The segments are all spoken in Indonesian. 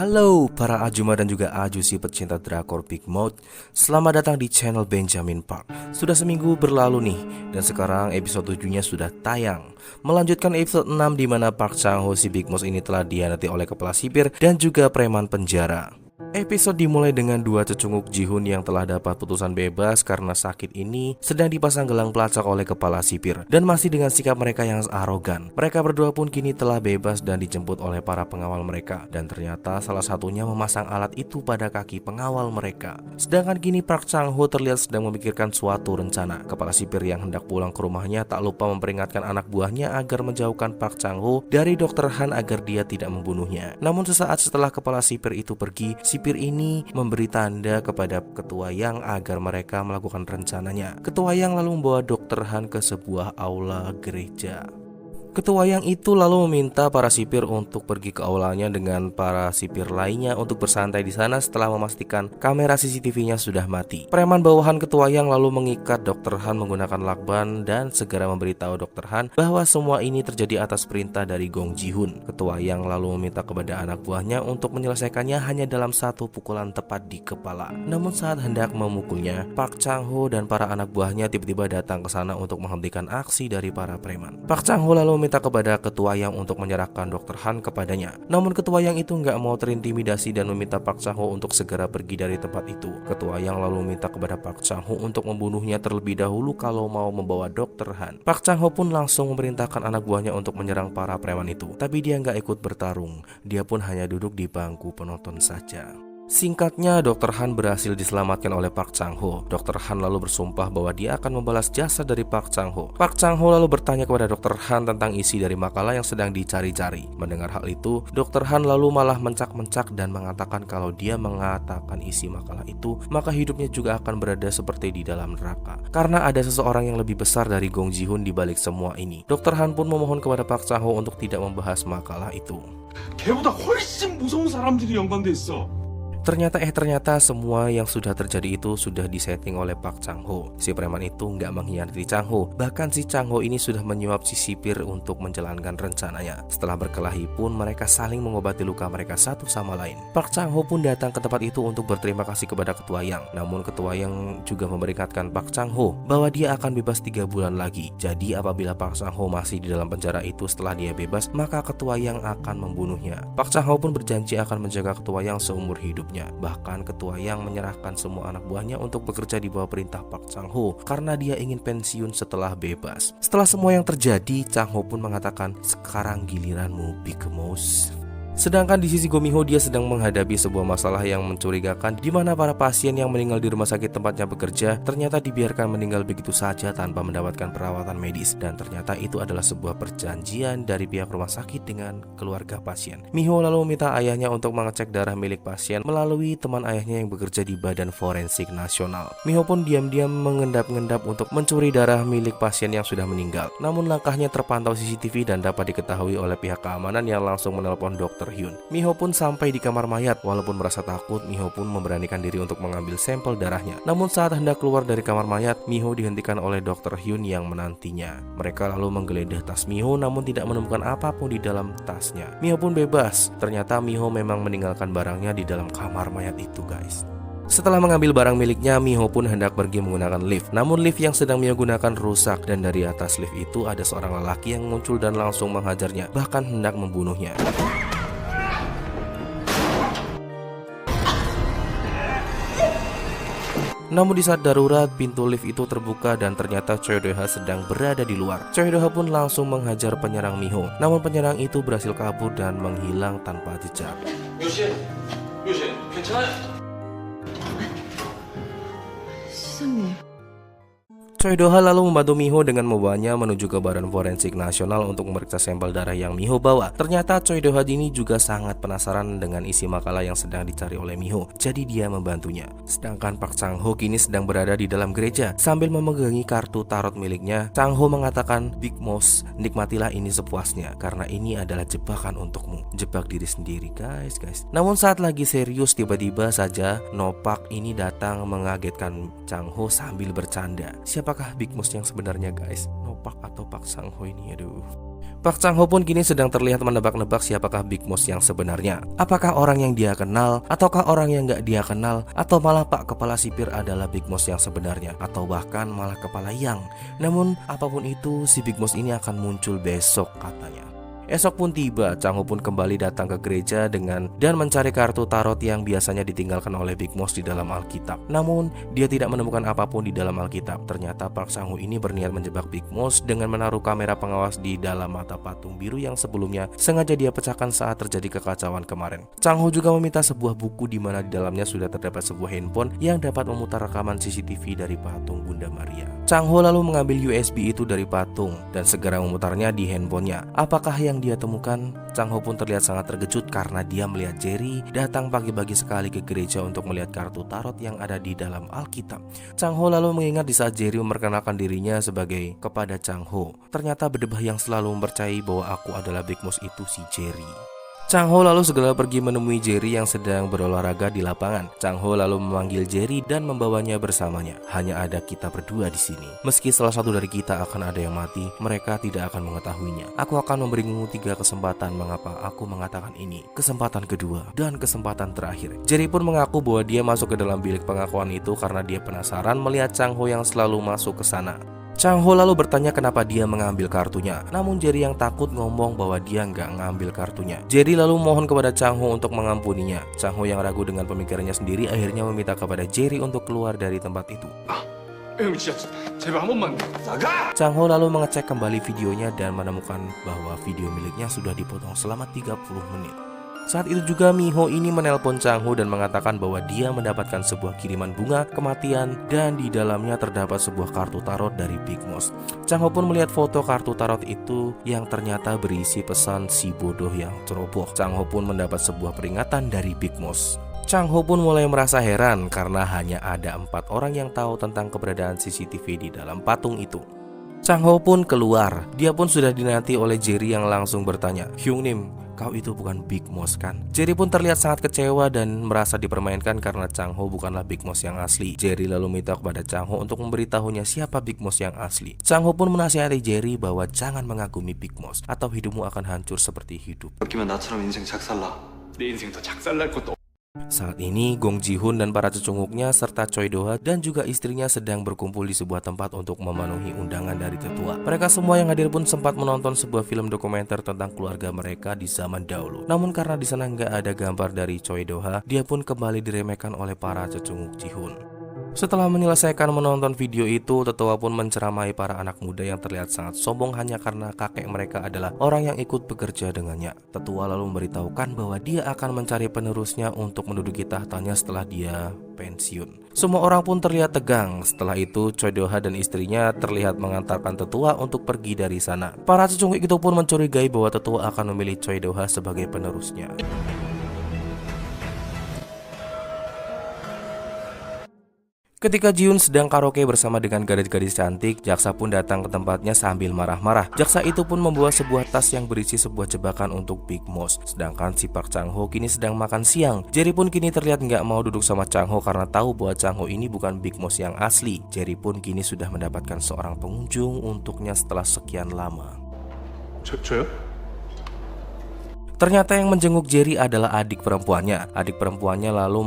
Halo para Ajuma dan juga Ajusi pecinta drakor Big Mouth. Selamat datang di channel Benjamin Park. Sudah seminggu berlalu nih, dan sekarang episode 7-nya sudah tayang. Melanjutkan episode 6 di mana Park Chang-ho si Big Mouth ini telah dihianati oleh kepala sipir dan juga preman penjara. Episode dimulai dengan dua cecunguk Ji-hoon yang telah dapat putusan bebas karena sakit ini sedang dipasang gelang pelacak oleh kepala sipir. Dan masih dengan sikap mereka yang arogan, mereka berdua pun kini telah bebas dan dijemput oleh para pengawal mereka. Dan ternyata salah satunya memasang alat itu pada kaki pengawal mereka. Sedangkan kini Park Chang-ho terlihat sedang memikirkan suatu rencana. Kepala sipir yang hendak pulang ke rumahnya tak lupa memperingatkan anak buahnya agar menjauhkan Park Chang-ho dari Dr. Han agar dia tidak membunuhnya. Namun sesaat setelah kepala sipir itu pergi, sipir ini memberi tanda kepada Ketua Yang agar mereka melakukan rencananya. Ketua Yang lalu membawa Dr. Han ke sebuah aula gereja. Ketua Yang itu lalu meminta para sipir untuk pergi ke aulanya dengan para sipir lainnya untuk bersantai di sana setelah memastikan kamera CCTV-nya sudah mati. Preman bawahan Ketua Yang lalu mengikat Dr. Han menggunakan lakban dan segera memberitahu Dr. Han bahwa semua ini terjadi atas perintah dari Gong Ji-hoon. Ketua Yang lalu meminta kepada anak buahnya untuk menyelesaikannya hanya dalam satu pukulan tepat di kepala. Namun saat hendak memukulnya, Park Chang-ho dan para anak buahnya tiba-tiba datang ke sana untuk menghentikan aksi dari para preman. Park Chang-ho lalu meminta kepada Ketua Yang untuk menyerahkan Dr. Han kepadanya. Namun Ketua Yang itu nggak mau terintimidasi dan meminta Park Chang-ho untuk segera pergi dari tempat itu. Ketua Yang lalu meminta kepada Park Chang-ho untuk membunuhnya terlebih dahulu kalau mau membawa Dr. Han. Park Chang-ho pun langsung memerintahkan anak buahnya untuk menyerang para preman itu. Tapi dia nggak ikut bertarung. Dia pun hanya duduk di bangku penonton saja. Singkatnya, Dr. Han berhasil diselamatkan oleh Park Chang-ho. Dr. Han lalu bersumpah bahwa dia akan membalas jasa dari Park Chang-ho. Park Chang-ho lalu bertanya kepada Dr. Han tentang isi dari makalah yang sedang dicari-cari. Mendengar hal itu, Dr. Han lalu malah mencak-mencak dan mengatakan kalau dia mengatakan isi makalah itu, maka hidupnya juga akan berada seperti di dalam neraka. Karena ada seseorang yang lebih besar dari Gong Ji-hoon di balik semua ini. Dr. Han pun memohon kepada Park Chang-ho untuk tidak membahas makalah itu. 걔보다 훨씬 무서운 사람들이 연관돼 있어. Ternyata semua yang sudah terjadi itu sudah disetting oleh Park Chang-ho. Si preman itu nggak mengkhianati Chang-ho. Bahkan si Chang-ho ini sudah menyuap si sipir untuk menjalankan rencananya. Setelah berkelahi pun mereka saling mengobati luka mereka satu sama lain. Park Chang-ho pun datang ke tempat itu untuk berterima kasih kepada Ketua Yang. Namun Ketua Yang juga memperingatkan Park Chang-ho bahwa dia akan bebas 3 bulan lagi. Jadi apabila Park Chang-ho masih di dalam penjara itu setelah dia bebas, maka Ketua Yang akan membunuhnya. Park Chang-ho pun berjanji akan menjaga Ketua Yang seumur hidupnya. Bahkan Ketua Yang menyerahkan semua anak buahnya untuk bekerja di bawah perintah Park Chang-ho karena dia ingin pensiun setelah bebas. Setelah semua yang terjadi, Chang-ho pun mengatakan, "Sekarang giliranmu, Big Mouth." Sedangkan di sisi Go-mi-ho, dia sedang menghadapi sebuah masalah yang mencurigakan, di mana para pasien yang meninggal di rumah sakit tempatnya bekerja ternyata dibiarkan meninggal begitu saja tanpa mendapatkan perawatan medis. Dan ternyata itu adalah sebuah perjanjian dari pihak rumah sakit dengan keluarga pasien. Mi-ho lalu meminta ayahnya untuk mengecek darah milik pasien melalui teman ayahnya yang bekerja di Badan Forensik Nasional. Mi-ho pun diam-diam mengendap-endap untuk mencuri darah milik pasien yang sudah meninggal. Namun langkahnya terpantau CCTV dan dapat diketahui oleh pihak keamanan yang langsung menelpon Dr. Hyun. Mi-ho pun sampai di kamar mayat. Walaupun merasa takut, Mi-ho pun memberanikan diri untuk mengambil sampel darahnya. Namun saat hendak keluar dari kamar mayat, Mi-ho dihentikan oleh Dr. Hyun yang menantinya. Mereka lalu menggeledah tas Mi-ho namun tidak menemukan apapun di dalam tasnya. Mi-ho pun bebas. Ternyata Mi-ho memang meninggalkan barangnya di dalam kamar mayat itu, guys. Setelah mengambil barang miliknya, Mi-ho pun hendak pergi menggunakan lift. Namun lift yang sedang Mi-ho gunakan rusak dan dari atas lift itu ada seorang lelaki yang muncul dan langsung menghajarnya, bahkan hendak membunuhnya. Namun di saat darurat, pintu lift itu terbuka dan ternyata Choi Do-ha sedang berada di luar. Choi Do-ha pun langsung menghajar penyerang Mi-ho. Namun penyerang itu berhasil kabur dan menghilang tanpa jejak. 요시, 괜찮아요? 시장님. Choi Do-ha lalu membantu Mi-ho dengan membawanya menuju ke Badan Forensik Nasional untuk memeriksa sampel darah yang Mi-ho bawa. Ternyata Choi Do-ha ini juga sangat penasaran dengan isi makalah yang sedang dicari oleh Mi-ho, jadi dia membantunya. Sedangkan Park Chang-ho kini sedang berada di dalam gereja sambil memegangi kartu tarot miliknya. Chang-ho mengatakan, "Big Mouth, nikmatilah ini sepuasnya karena ini adalah jebakan untukmu." Jebak diri sendiri, guys. Namun saat lagi serius, tiba-tiba saja Nopak ini datang mengagetkan Chang-ho sambil bercanda. Siapakah Big Mouth yang sebenarnya, guys? Nopak atau Park Chang-ho ini? Aduh. Park Chang-ho pun kini sedang terlihat menebak-nebak siapakah Big Boss yang sebenarnya. Apakah orang yang dia kenal, ataukah orang yang gak dia kenal, atau malah Pak Kepala Sipir adalah Big Boss yang sebenarnya, atau bahkan malah Kepala Yang. Namun apapun itu, si Big Boss ini akan muncul besok katanya. Esok pun tiba, Chang-ho pun kembali datang ke gereja dan mencari kartu tarot yang biasanya ditinggalkan oleh Big Boss di dalam Alkitab. Namun, dia tidak menemukan apapun di dalam Alkitab. Ternyata Park Chang-ho ini berniat menjebak Big Boss dengan menaruh kamera pengawas di dalam mata patung biru yang sebelumnya sengaja dia pecahkan saat terjadi kekacauan kemarin. Chang-ho juga meminta sebuah buku di mana di dalamnya sudah terdapat sebuah handphone yang dapat memutar rekaman CCTV dari patung Bunda Maria. Chang-ho lalu mengambil USB itu dari patung dan segera memutarnya di handphonenya. Apakah yang dia temukan? Chang-ho pun terlihat sangat terkejut karena dia melihat Jerry datang pagi-pagi sekali ke gereja untuk melihat kartu tarot yang ada di dalam Alkitab. Chang-ho lalu mengingat di saat Jerry memperkenalkan dirinya sebagai kepada Chang-ho. Ternyata berdebah yang selalu mempercayai bahwa aku adalah Big Boss itu si Jerry. Chang-ho lalu segera pergi menemui Jerry yang sedang berolahraga di lapangan. Chang-ho lalu memanggil Jerry dan membawanya bersamanya. Hanya ada kita berdua di sini. Meski salah satu dari kita akan ada yang mati, mereka tidak akan mengetahuinya. Aku akan memberimu 3 kesempatan mengapa aku mengatakan ini. Kesempatan kedua dan kesempatan terakhir. Jerry pun mengaku bahwa dia masuk ke dalam bilik pengakuan itu karena dia penasaran melihat Chang-ho yang selalu masuk ke sana. Chang-ho lalu bertanya kenapa dia mengambil kartunya. Namun Jerry yang takut ngomong bahwa dia nggak ngambil kartunya. Jerry lalu mohon kepada Chang-ho untuk mengampuninya. Chang-ho yang ragu dengan pemikirannya sendiri akhirnya meminta kepada Jerry untuk keluar dari tempat itu. 형 진짜 제발 한 번만 나가! Chang-ho lalu mengecek kembali videonya dan menemukan bahwa video miliknya sudah dipotong selama 30 menit. Saat itu juga Miho ini menelpon Chang-ho dan mengatakan bahwa dia mendapatkan sebuah kiriman bunga kematian dan di dalamnya terdapat sebuah kartu tarot dari Big Boss. Chang-ho pun melihat foto kartu tarot itu yang ternyata berisi pesan si bodoh yang ceroboh. Chang-ho pun mendapat sebuah peringatan dari Big Boss. Chang-ho pun mulai merasa heran karena hanya ada 4 orang yang tahu tentang keberadaan CCTV di dalam patung itu. Chang-ho pun keluar. Dia pun sudah dinanti oleh Jerry yang langsung bertanya, "Hyung-nim, kau itu bukan Big Boss kan?" Jerry pun terlihat sangat kecewa dan merasa dipermainkan karena Chang-ho bukanlah Big Boss yang asli. Jerry lalu minta kepada Chang-ho untuk memberitahunya siapa Big Boss yang asli. Chang-ho pun menasihati Jerry bahwa jangan mengagumi Big Boss atau hidupmu akan hancur seperti hidup. 웃기면 나처럼 인생 작살나. 내 인생 더 작살날 것도 Saat ini Gong Ji-hoon dan para cecunguknya serta Choi Do-ha dan juga istrinya sedang berkumpul di sebuah tempat untuk memenuhi undangan dari tetua. Mereka semua yang hadir pun sempat menonton sebuah film dokumenter tentang keluarga mereka di zaman dahulu. Namun karena di sana nggak ada gambar dari Choi Do-ha, dia pun kembali diremehkan oleh para cecunguk Ji-hoon. Setelah menyelesaikan menonton video itu, tetua pun menceramai para anak muda yang terlihat sangat sombong hanya karena kakek mereka adalah orang yang ikut bekerja dengannya. Tetua lalu memberitahukan bahwa dia akan mencari penerusnya untuk menduduki tahtanya setelah dia pensiun. Semua orang pun terlihat tegang. Setelah itu, Choi Do-ha dan istrinya terlihat mengantarkan tetua untuk pergi dari sana. Para cecunguk itu pun mencurigai bahwa tetua akan memilih Choi Do-ha sebagai penerusnya. Ketika Ji-hoon sedang karaoke bersama dengan gadis-gadis cantik, jaksa pun datang ke tempatnya sambil marah-marah. Jaksa itu pun membawa sebuah tas yang berisi sebuah jebakan untuk Big Boss. Sedangkan si Park Chang-ho kini sedang makan siang. Jerry pun kini terlihat nggak mau duduk sama Chang-ho karena tahu bahwa Chang-ho ini bukan Big Boss yang asli. Jerry pun kini sudah mendapatkan seorang pengunjung untuknya setelah sekian lama. 저요? Ternyata yang menjenguk Jerry adalah adik perempuannya. Adik perempuannya lalu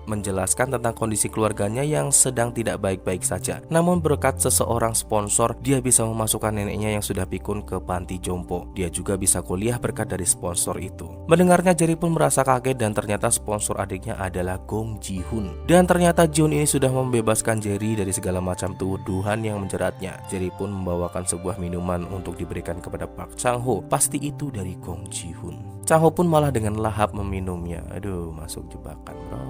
menjelaskan tentang kondisi keluarganya yang sedang tidak baik-baik saja. Namun berkat seseorang sponsor, dia bisa memasukkan neneknya yang sudah pikun ke panti jompo. Dia juga bisa kuliah berkat dari sponsor itu. Mendengarnya Jerry pun merasa kaget dan ternyata sponsor adiknya adalah Gong Ji-hoon. Dan ternyata Ji-hoon ini sudah membebaskan Jerry dari segala macam tuduhan yang menjeratnya. Jerry pun membawakan sebuah minuman untuk diberikan kepada Park Chang-ho. Pasti itu dari Gong Ji-hoon. Chang-ho pun malah dengan lahap meminumnya. Aduh, masuk jebakan bro.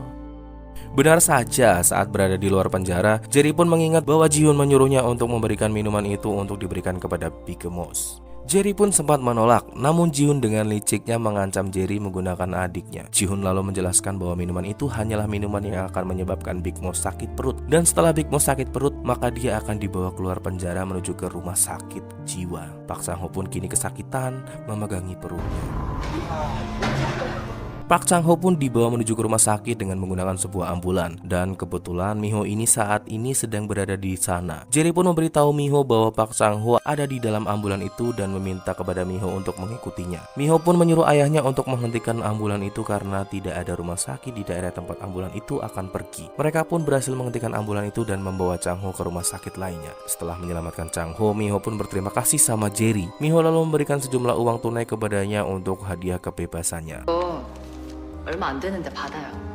Benar saja, saat berada di luar penjara, Jerry pun mengingat bahwa Ji-hoon menyuruhnya untuk memberikan minuman itu untuk diberikan kepada Big Boss. Jerry pun sempat menolak, namun Ji-hoon dengan liciknya mengancam Jerry menggunakan adiknya. Ji-hoon lalu menjelaskan bahwa minuman itu hanyalah minuman yang akan menyebabkan Big Boss sakit perut. Dan setelah Big Boss sakit perut, maka dia akan dibawa keluar penjara menuju ke rumah sakit jiwa. Park Chang-ho pun kini kesakitan memegangi perutnya. Park Chang-ho pun dibawa menuju ke rumah sakit dengan menggunakan sebuah ambulan. Dan kebetulan Miho ini saat ini sedang berada di sana. Jerry pun memberitahu Miho bahwa Park Chang-ho ada di dalam ambulan itu dan meminta kepada Miho untuk mengikutinya. Miho pun menyuruh ayahnya untuk menghentikan ambulan itu karena tidak ada rumah sakit di daerah tempat ambulan itu akan pergi. Mereka pun berhasil menghentikan ambulan itu dan membawa Chang-ho ke rumah sakit lainnya. Setelah menyelamatkan Chang-ho, Miho pun berterima kasih sama Jerry. Miho lalu memberikan sejumlah uang tunai kepadanya untuk hadiah kebebasannya. 얼마 안 되는데 받아요.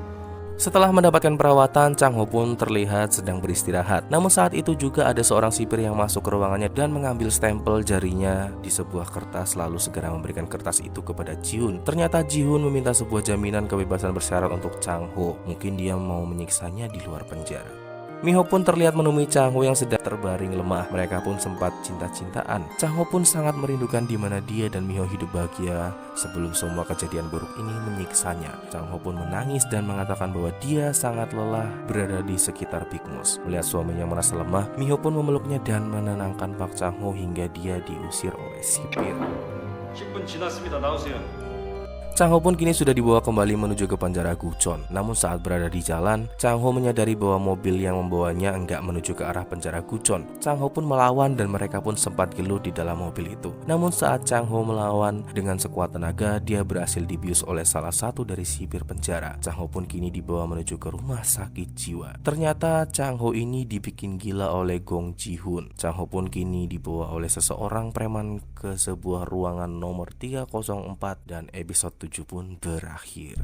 Setelah mendapatkan perawatan, Chang-ho pun terlihat sedang beristirahat. Namun saat itu juga ada seorang sipir yang masuk ke ruangannya dan mengambil stempel jarinya di sebuah kertas, lalu segera memberikan kertas itu kepada Ji-hoon. Ternyata Ji-hoon meminta sebuah jaminan kebebasan bersyarat untuk Chang-ho. Mungkin dia mau menyiksanya di luar penjara. Miho pun terlihat menemui Chang-ho yang sedang terbaring lemah. Mereka pun sempat cinta-cintaan. Chang-ho pun sangat merindukan di mana dia dan Miho hidup bahagia sebelum semua kejadian buruk ini menyiksanya. Chang-ho pun menangis dan mengatakan bahwa dia sangat lelah berada di sekitar Big Moose. Melihat suaminya merasa lemah, Miho pun memeluknya dan menenangkan Park Chang-ho hingga dia diusir oleh sipir. 10분 지났습니다. 나오세요. Chang-ho pun kini sudah dibawa kembali menuju ke penjara Gucheon. Namun saat berada di jalan, Chang-ho menyadari bahwa mobil yang membawanya enggak menuju ke arah penjara Gucheon. Chang-ho pun melawan dan mereka pun sempat gelut di dalam mobil itu. Namun saat Chang-ho melawan dengan sekuat tenaga, dia berhasil dibius oleh salah satu dari sipir penjara. Chang-ho pun kini dibawa menuju ke rumah sakit jiwa. Ternyata Chang-ho ini dibikin gila oleh Gong Ji-hoon. Chang-ho pun kini dibawa oleh seseorang preman ke sebuah ruangan nomor 304 dan episode 7 pun berakhir.